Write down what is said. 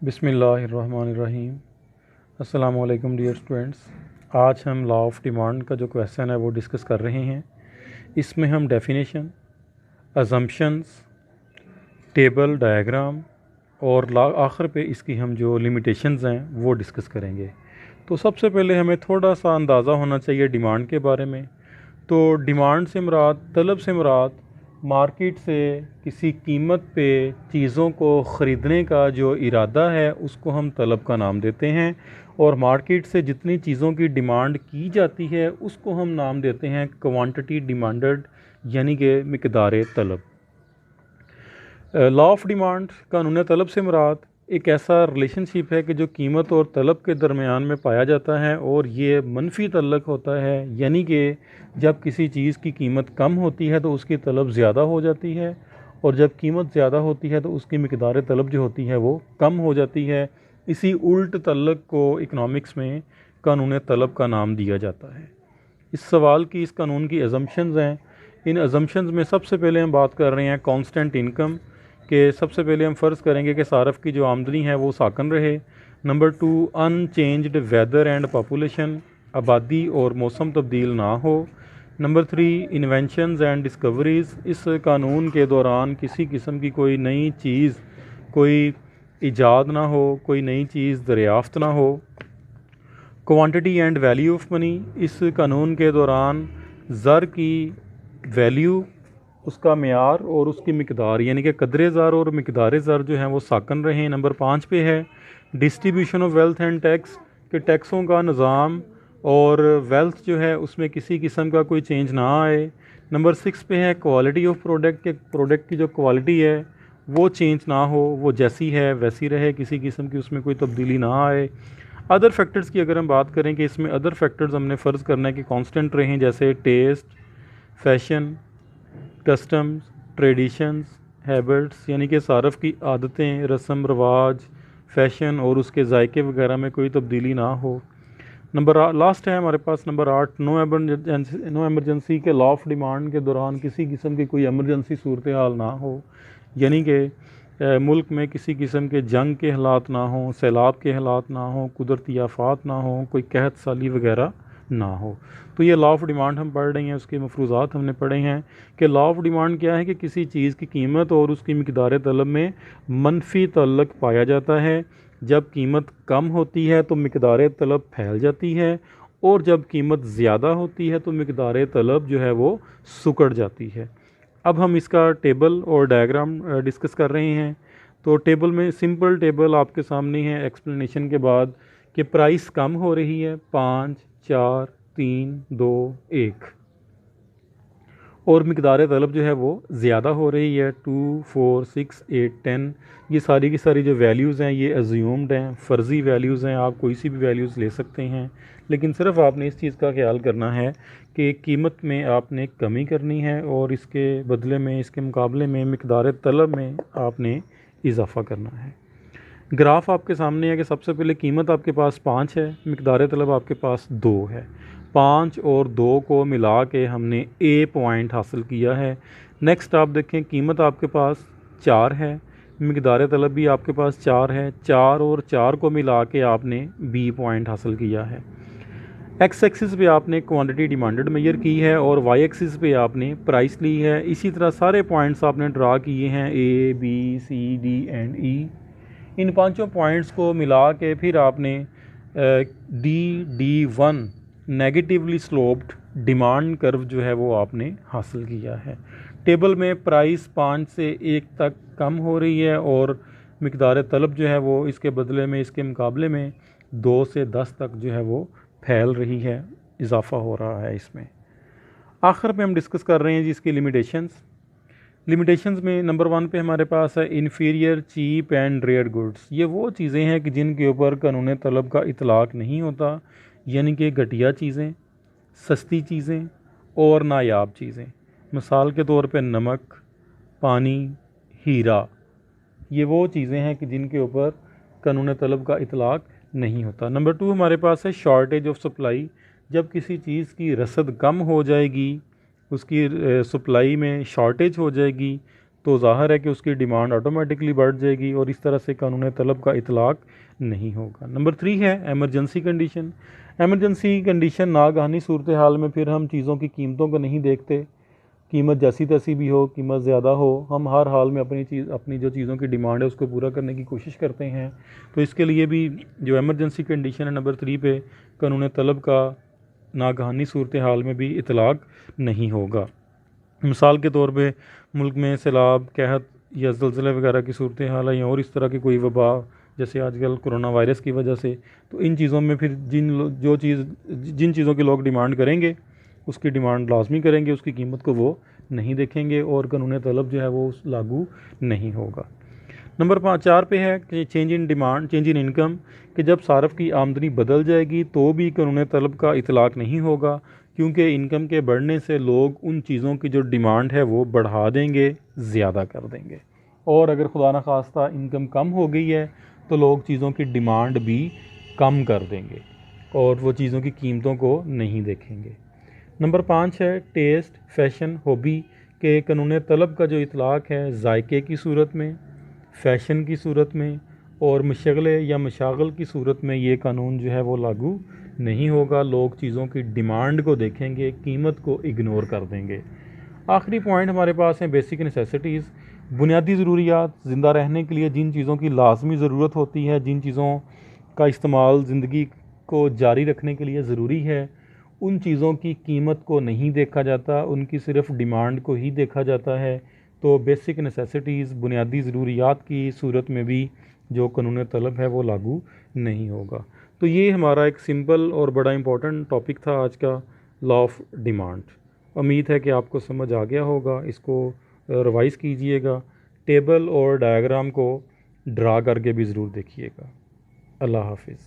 बिस्मिल्लाहिर्रहमानिर्रहीम। अस्सलामु अलैकुम डियर स्टूडेंट्स। आज हम लॉ ऑफ डिमांड का जो क्वेश्चन है वो डिस्कस कर रहे हैं। इसमें हम डेफिनेशन, अजम्पशंस, टेबल, डायग्राम और आखिर पे इसकी हम जो लिमिटेशंस हैं वो डिस्कस करेंगे। तो सबसे पहले हमें थोड़ा सा अंदाज़ा होना चाहिए डिमांड के बारे में। तो डिमांड से मुराद, तलब से मुराद मार्केट से किसी कीमत पे चीज़ों को ख़रीदने का जो इरादा है उसको हम तलब का नाम देते हैं, और मार्केट से जितनी चीज़ों की डिमांड की जाती है उसको हम नाम देते हैं क्वांटिटी डिमांडेड, यानी कि मिकदार तलब। लॉ ऑफ डिमांड, कानून तलब से मुराद एक ऐसा रिलेशनशिप है कि जो कीमत और तलब के दरमियान में पाया जाता है, और ये मनफी तल्लक होता है, यानी कि जब किसी चीज़ की कीमत कम होती है तो उसकी तलब ज़्यादा हो जाती है, और जब कीमत ज़्यादा होती है तो उसकी मिकदार तलब जो होती है वो कम हो जाती है। इसी उल्ट तल्लक को इकनॉमिक्स में कानून तलब का नाम दिया जाता है। इस सवाल की, इस कानून की अजम्पशंस हैं। इन अजम्पशंस में सबसे पहले हम बात कर रहे हैं कांस्टेंट इनकम के। सबसे पहले हम फ़र्ज़ करेंगे कि सारफ की जो आमदनी है वो साकन रहे। Number 2, unchanged weather and population, आबादी और मौसम तब्दील ना हो। नंबर 3, इन्वेंशंस एंड डिस्कवरीज़, इस कानून के दौरान किसी किस्म की कोई नई चीज़, कोई ईजाद ना हो, कोई नई चीज़ दरियाफ़्त ना हो। Quantity and value of money, इस कानून के दौरान ज़र की वैल्यू, उसका मेयार और उसकी मिकदार, यानी कि कदर ज़र और मिकदार ज़र जो हैं वो साकन रहें। नंबर 5 पे है distribution of wealth and tax, के टैक्सों का निज़ाम और वेल्थ जो है उसमें किसी किस्म का कोई चेंज ना आए। नंबर 6 पे है क्वालिटी ऑफ प्रोडक्ट, के प्रोडक्ट की जो क्वालिटी है वो चेंज ना हो, वो जैसी है वैसी रहे, किसी किस्म की उसमें कोई तब्दीली ना आए। अदर फैक्टर्स की अगर हम बात करें कि इसमें अदर फैक्टर्स हमने फ़र्ज़ करना है कि कांस्टेंट रहें, जैसे taste, fashion, customs, traditions, habits, यानी कि सारफ की आदतें, रस्म रवाज, फ़ैशन और उसके जायके वगैरह में कोई तब्दीली ना हो। लास्ट है हमारे पास नंबर 8, नो एमरजेंसी, के लॉ ऑफ डिमांड के दौरान किसी किस्म की कोई एमरजेंसी सूरत हाल ना हो, यानी कि मुल्क में किसी किस्म के जंग के हालात ना हों, सैलाब के हालात ना हों, कुदरती आफात ना हों, कोई कहत साली वगैरह ना हो। तो ये लॉ ऑफ डिमांड हम पढ़ रहे हैं, उसके मफरूज़ात हमने पढ़े हैं कि लॉ ऑफ डिमांड क्या है कि किसी चीज़ की कीमत और उसकी मिकदार तलब में मनफी तल्लक पाया जाता है। जब कीमत कम होती है तो मिकदार तलब फैल जाती है, और जब कीमत ज़्यादा होती है तो मिकदार तलब जो है वो सुकड़ जाती है। अब हम इसका टेबल और डायग्राम डिस्कस कर रहे हैं। तो टेबल में सिंपल टेबल आपके सामने है एक्सप्लेनेशन के बाद, कि प्राइस कम हो रही है 5, 4, 3, 2, 1, और मिकदार तलब जो है वो ज़्यादा हो रही है 2, 4, 6, 8, 10। ये सारी की सारी जो वैल्यूज़ हैं ये अज्यूम्ड हैं, फ़र्ज़ी वैल्यूज़ हैं, आप कोई सी भी वैल्यूज़ ले सकते हैं, लेकिन सिर्फ आपने इस चीज़ का ख्याल करना है कि कीमत में आपने कमी करनी है और इसके बदले में, इसके मुकाबले में मिकदार तलब में आपने इजाफ़ा करना है। ग्राफ आपके सामने है कि सबसे पहले कीमत आपके पास 5 है, मिकदार तलब आपके पास 2 है। 5 और 2 को मिला के हमने ए पॉइंट हासिल किया है। नेक्स्ट आप देखें, कीमत आपके पास 4 है, मिकदार तलब भी आपके पास 4 है। 4 और 4 को मिला के आपने बी पॉइंट हासिल किया है। एक्स एक्सिस पे आपने क्वांटिटी डिमांडेड मेजर की है, और वाई एक्सिस पे आपने प्राइस ली है। इसी तरह सारे पॉइंट्स आपने ड्रा किए हैं, ए, बी, सी, डी एंड ई। इन पांचों पॉइंट्स को मिला के फिर आपने D1 negatively sloped demand curve जो है वो आपने हासिल किया है। टेबल में प्राइस 5 से 1 तक कम हो रही है, और मिकदार तलब जो है वो इसके बदले में, इसके मुकाबले में 2 से 10 तक जो है वो फैल रही है, इजाफ़ा हो रहा है इसमें। आखिर में हम डिस्कस कर रहे हैं जी इसकी लिमिटेशंस। लिमिटेशंस में नंबर 1 पे हमारे पास है inferior, cheap and rare goods. ये वो चीज़ें हैं कि जिनके ऊपर कानून तलब का इतलाक़ नहीं होता, यानी कि घटिया चीज़ें, सस्ती चीज़ें और नायाब चीज़ें। मिसाल के तौर पे नमक, पानी, हीरा, ये वो चीज़ें हैं कि जिनके ऊपर कानून तलब का इतलाक़ नहीं होता। नंबर 2 हमारे पास है शॉर्टेज ऑफ सप्लाई। जब किसी चीज़ की रसद कम हो जाएगी, उसकी सप्लाई में शॉर्टेज हो जाएगी, तो ज़ाहिर है कि उसकी डिमांड ऑटोमेटिकली बढ़ जाएगी और इस तरह से कानून तलब का इतलाक़ नहीं होगा। नंबर 3 है एमरजेंसी कंडीशन। एमरजेंसी कंडीशन नागहानी सूरत हाल में फिर हम चीज़ों की कीमतों को नहीं देखते, कीमत जैसी तैसी भी हो, कीमत ज़्यादा हो, हम हर हाल में अपनी जो चीज़ों की डिमांड है उसको पूरा करने की कोशिश करते हैं। तो इसके लिए भी जो एमरजेंसी कंडीशन है नंबर 3 पे कानून तलब का नागहानी सूरत हाल में भी इतलाक़ नहीं होगा। मिसाल के तौर पे मुल्क में सैलाब, कहत या ज़लज़ले वगैरह की सूरत हाल है या और इस तरह की कोई वबा जैसे आजकल कोरोना वायरस की वजह से, तो इन चीज़ों में फिर जिन चीज़ों की लोग डिमांड करेंगे उसकी डिमांड लाजमी करेंगे, उसकी कीमत को वो नहीं देखेंगे और कानून तलब जो है वो लागू नहीं होगा। नंबर 4 पे है कि change in demand, change in income, कि जब सारफ की आमदनी बदल जाएगी तो भी कानून तलब का इतलाक़ नहीं होगा, क्योंकि इनकम के बढ़ने से लोग उन चीज़ों की जो डिमांड है वो बढ़ा देंगे, ज़्यादा कर देंगे। और अगर खुदा न खास्ता इनकम कम हो गई है तो लोग चीज़ों की डिमांड भी कम कर देंगे और वो चीज़ों की कीमतों को नहीं देखेंगे। नंबर 5 है टेस्ट, फैशन, हॉबी, के कानून तलब का जो इतलाक़ है जायके की सूरत में, फ़ैशन की सूरत में और मशगले या मशागल की सूरत में ये कानून जो है वो लागू नहीं होगा। लोग चीज़ों की डिमांड को देखेंगे, कीमत को इग्नोर कर देंगे। आखिरी पॉइंट हमारे पास है बेसिक नेसेसिटीज़, बुनियादी ज़रूरियात। ज़िंदा रहने के लिए जिन चीज़ों की लाजमी ज़रूरत होती है, जिन चीज़ों का इस्तेमाल ज़िंदगी को जारी रखने के लिए ज़रूरी है, उन चीज़ों की कीमत को नहीं देखा जाता, उनकी सिर्फ डिमांड को ही देखा जाता है। तो बेसिक नेसेसिटीज़, बुनियादी ज़रूरियात की सूरत में भी जो कानून तलब है वो लागू नहीं होगा। तो ये हमारा एक सिंपल और बड़ा इम्पोर्टेंट टॉपिक था आज का, लॉ ऑफ डिमांड। उम्मीद है कि आपको समझ आ गया होगा। इसको रिवाइज़ कीजिएगा, टेबल और डायग्राम को ड्रा करके भी ज़रूर देखिएगा। अल्लाह हाफिज़।